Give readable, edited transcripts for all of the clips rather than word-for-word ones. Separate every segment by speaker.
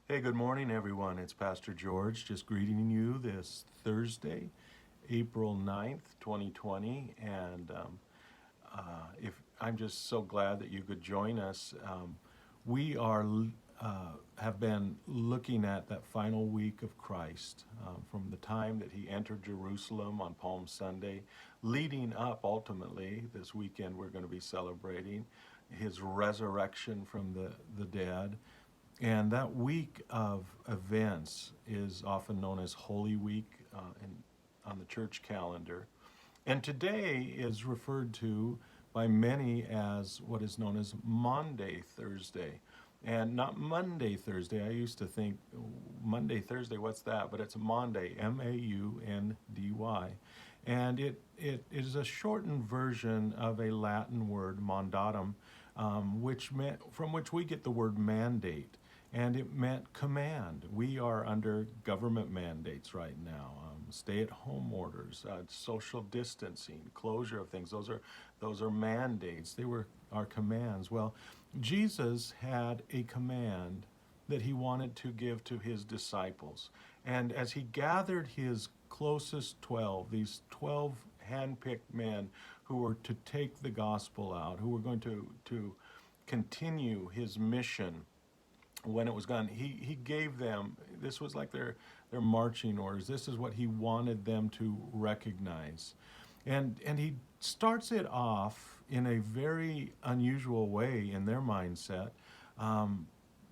Speaker 1: Hey, good morning, everyone. It's Pastor George just greeting you this Thursday, April 9th, 2020. If I'm just so glad that you could join us. We are have been looking at that final week of Christ from the time that he entered Jerusalem on Palm Sunday, leading up ultimately this weekend we're going to be celebrating his resurrection from the dead. And that week of events is often known as Holy Week on the church calendar. And today is referred to by many as what is known as Maundy Thursday. And not Monday Thursday. I used to think Monday Thursday, what's that? But it's Maundy, Maundy. And it is a shortened version of a Latin word, mandatum, from which we get the word mandate. And it meant command. We are under government mandates right now. Stay-at-home orders, social distancing, closure of things. Those are mandates. They were our commands. Well, Jesus had a command that he wanted to give to his disciples. And as he gathered his closest 12, these 12 handpicked men who were to take the gospel out, who were going to continue his mission when it was gone, he gave them, this was like their marching orders. This is what he wanted them to recognize. And he starts it off in a very unusual way in their mindset,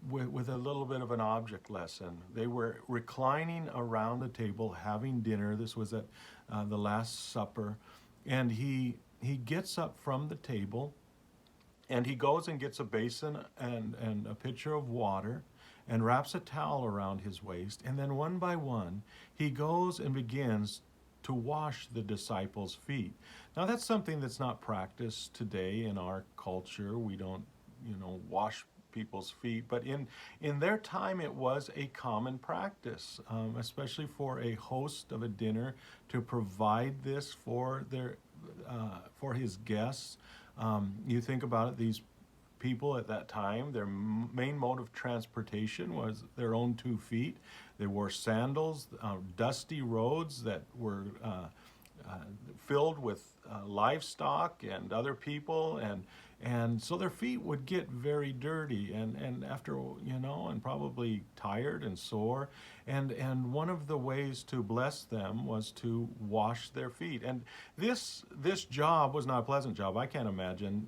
Speaker 1: with a little bit of an object lesson. They were reclining around the table having dinner. This was at the Last Supper. And he gets up from the table, and he goes and gets a basin and a pitcher of water and wraps a towel around his waist. And then one by one, he goes and begins to wash the disciples' feet. Now that's something that's not practiced today in our culture. We don't, wash people's feet. But in their time, it was a common practice, especially for a host of a dinner to provide this for his guests. You think about it, these people at that time, their main mode of transportation was their own 2 feet. They wore sandals, dusty roads that were filled with livestock and other people, and so their feet would get very dirty and after, and probably tired and sore. And one of the ways to bless them was to wash their feet. And this job was not a pleasant job. I can't imagine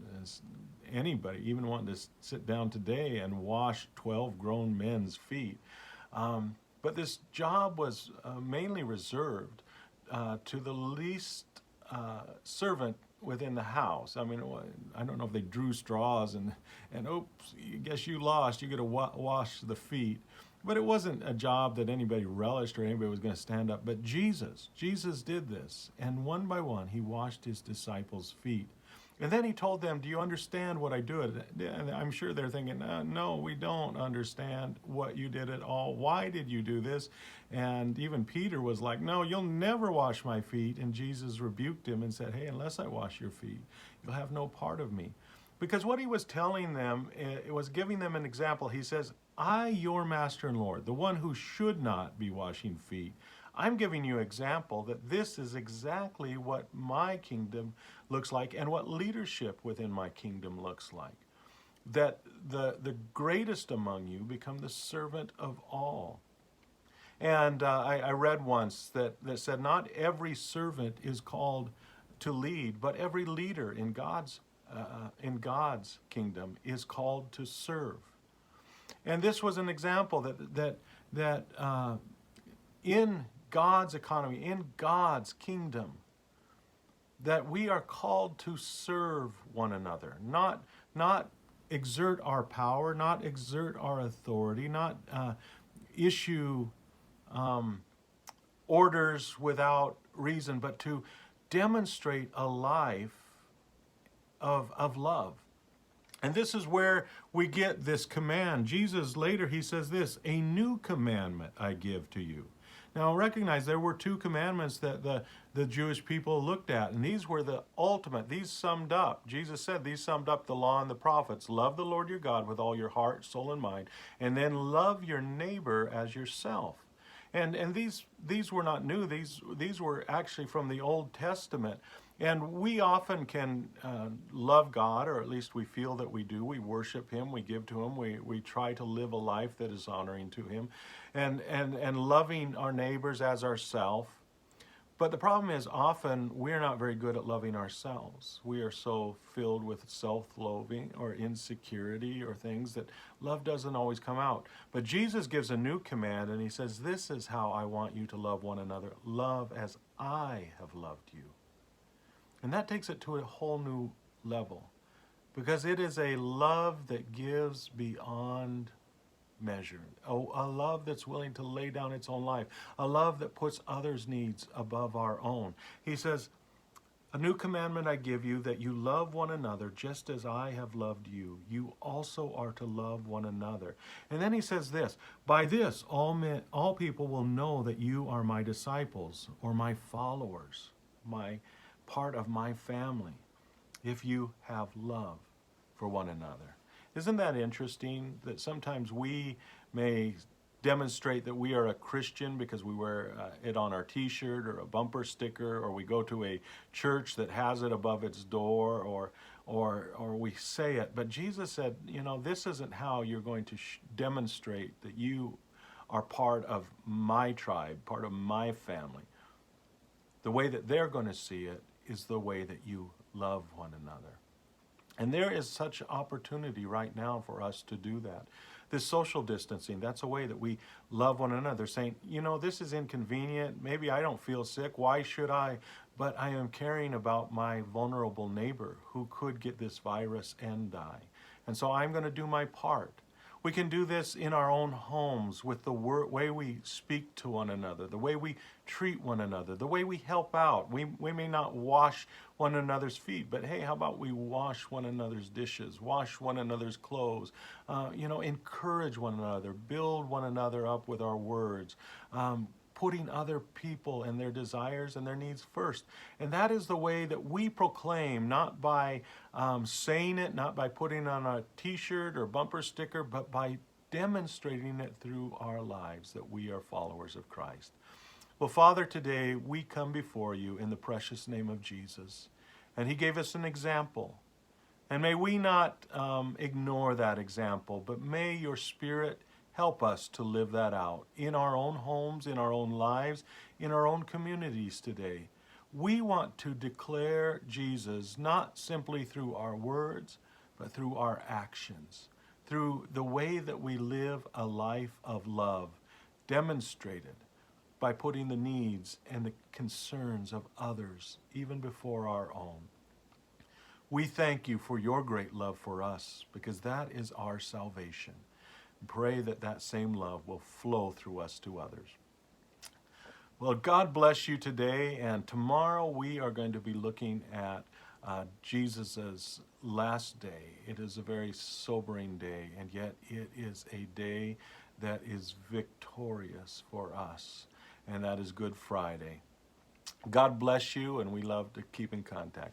Speaker 1: anybody even wanting to sit down today and wash 12 grown men's feet. But this job was mainly reserved to the least servant within the house. I mean, I don't know if they drew straws and oops, I guess you lost, you get to wash the feet. But it wasn't a job that anybody relished or anybody was going to stand up. But Jesus did this. And one by one, he washed his disciples' feet. And then he told them, do you understand what I do? And I'm sure they're thinking, no, we don't understand what you did at all. Why did you do this? And even Peter was like, no, you'll never wash my feet. And Jesus rebuked him and said, hey, unless I wash your feet, you'll have no part of me. Because what he was telling them, it was giving them an example. He says, I, your master and Lord, the one who should not be washing feet, I'm giving you an example that this is exactly what my kingdom looks like and what leadership within my kingdom looks like. That the greatest among you become the servant of all. And I read once that said, not every servant is called to lead, but every leader in God's kingdom is called to serve. And this was an example that in God's economy, in God's kingdom, that we are called to serve one another, not exert our power, not exert our authority, not issue orders without reason, but to demonstrate a life of love. And this is where we get this command. Jesus later, he says this, a new commandment I give to you. Now recognize there were two commandments that the Jewish people looked at, and these were the ultimate. These summed up. Jesus said these summed up the law and the prophets. Love the Lord your God with all your heart, soul, and mind, and then love your neighbor as yourself. And these were not new. These were actually from the Old Testament. And we often can love God, or at least we feel that we do. We worship Him, we give to Him, we try to live a life that is honoring to Him, and loving our neighbors as ourselves. But the problem is often we're not very good at loving ourselves. We are so filled with self-loathing or insecurity or things that love doesn't always come out. But Jesus gives a new command, and He says, this is how I want you to love one another. Love as I have loved you. And that takes it to a whole new level, because it is a love that gives beyond measure, a love that's willing to lay down its own life, a love that puts others' needs above our own. He says, a new commandment I give you, that you love one another just as I have loved you. You also are to love one another. And then He says this, by this all people will know that you are my disciples, or my followers, part of my family, if you have love for one another. Isn't that interesting that sometimes we may demonstrate that we are a Christian because we wear it on our t-shirt or a bumper sticker, or we go to a church that has it above its door, or we say it. But Jesus said, this isn't how you're going to demonstrate that you are part of my tribe, part of my family. The way that they're going to see it is the way that you love one another. And there is such opportunity right now for us to do that. This social distancing, that's a way that we love one another, saying, this is inconvenient. Maybe I don't feel sick. Why should I? But I am caring about my vulnerable neighbor who could get this virus and die. And so I'm going to do my part. We can do this in our own homes with the way we speak to one another, the way we treat one another, the way we help out. We may not wash one another's feet, but hey, how about we wash one another's dishes, wash one another's clothes, encourage one another, build one another up with our words, putting other people and their desires and their needs first. And that is the way that we proclaim, not by saying it, not by putting on a t-shirt or bumper sticker, but by demonstrating it through our lives that we are followers of Christ. Well, Father, today we come before you in the precious name of Jesus. And He gave us an example. And may we not ignore that example, but may your Spirit help us to live that out in our own homes, in our own lives, in our own communities today. We want to declare Jesus not simply through our words, but through our actions, through the way that we live a life of love, demonstrated by putting the needs and the concerns of others even before our own. We thank you for your great love for us, because that is our salvation. Pray that that same love will flow through us to others. Well, God bless you today, and tomorrow we are going to be looking at Jesus' last day. It is a very sobering day, and yet it is a day that is victorious for us, and that is Good Friday. God bless you, and we love to keep in contact.